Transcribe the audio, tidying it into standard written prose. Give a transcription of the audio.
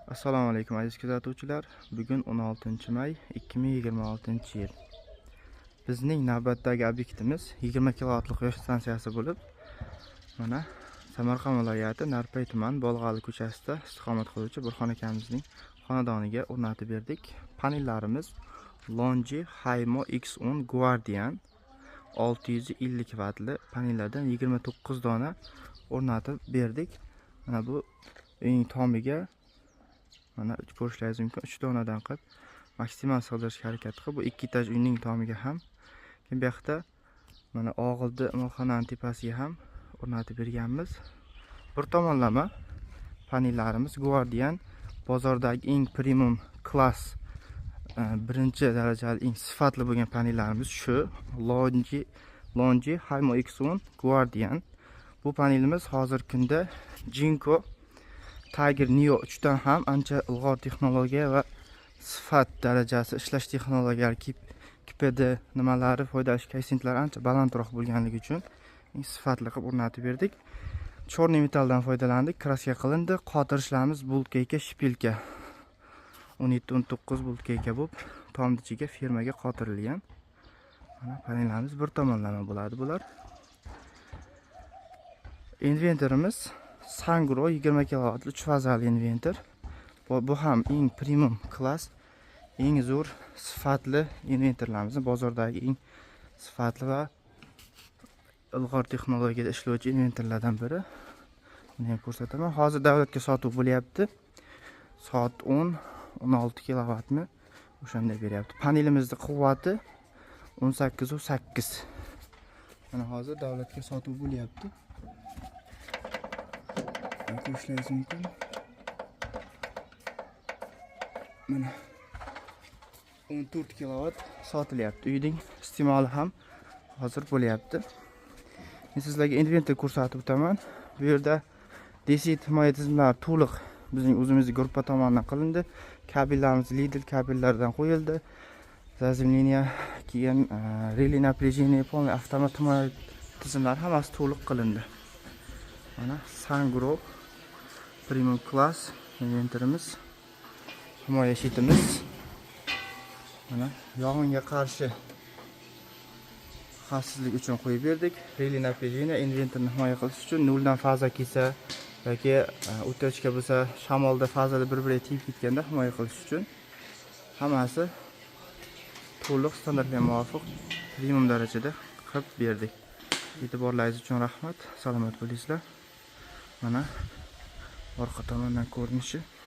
Assalomu alaykum aziz kuzatuvchilar. Bugun 16 may 2026-yil. Bizning navbatdagi obyektimiz 20 kilovatli quyosh stansiyasi bo'lib, mana Samarqand viloyati Narpay tumani Bolg'ali ko'chasida istiqomat qiluvchi Burxon akamizning xonadoniga o'rnatib berdik. Panellarimiz Longi Haymo X10 Guardian 650 vatli panellardan 29 dona o'rnatib berdik. Mana bu uyning tomiga mana ko'rishingiz mumkin 3 donadan qilib maksimal sig'dirishga harakat qilib, bu 2 etaj uyning tomiga ham, bu yoqda mana og'ildi molxonaning tepasiga ham o'rnatib berganmiz. Bir tomonlama panellarimiz Guardian bozordagi eng premium klass birinchi darajali eng sifatli bo'lgan panellarimiz shu Longi Haymo X10 Guardian. Bu panelimiz hozirgi kunda Jinko Tiger Neo 3 dan ham ancha ilg'or texnologiya va sifat darajasi ishlash texnologiyalari KPD nimalari foydali koeffitsiyentlari ancha balandroq bo'lganligi uchun eng sifatli qilib o'rnatib berdik. Chorniy metalldan foydalandik, kraska qilindi. Qotirishlarimiz bultkayka shpilka 17-19 bultkayka bo'lib, tomni ichiga firmaga qotirilgan. Mana panellarimiz bir tomonlama bo'ladi bular. Inventorimiz Sangro 20 kilovatli 3 fazali inventor. Bu ham eng premium klass, eng zo'r sifatli inventorlarimiz, bozordagi eng sifatli va ilg'or texnologiyada ishlovchi inventorlardan biri. Buni ham ko'rsataman. Hozir davlatga sotuv bo'lyapti. Soat 10-16 kilovatni o'shanda beryapti. Panelimizning quvvati 18.8. Mana hozir davlatga sotuv bo'lyapti. Ko'rishingiz mumkin. Mana 14 kilovat sotilyapti. Uyning iste'moli ham hozir bo'lyapti. Men sizlarga inventor ko'rsatib o'taman. Bu yerda DC himoya tizimlari to'liq bizning o'zimizning gruppa tomonidan qilindi. Kabellarimiz Lidl kabellaridan qo'yildi. Zazimliniya, keyin relay напряжение, полный avtomat himoya tizimlari hammasi to'liq qilindi. Mana Sangro premium class inventorimiz, himoya shitimiz. Mana yong'inga qarshi xavfsizlik uchun qo'yib berdik. Relay напряжение inventorni himoya qilish uchun noldan faza kelsa yoki o'tachka bo'lsa, shamolda fazalar bir-biriga tegib ketganda himoya qilish uchun hammasi to'liq standartga muvofiq premium darajada qilib berdik. E'tiborlaringiz uchun rahmat. Salomat bo'linglar. Mana orqa tomondan ko'rinishi.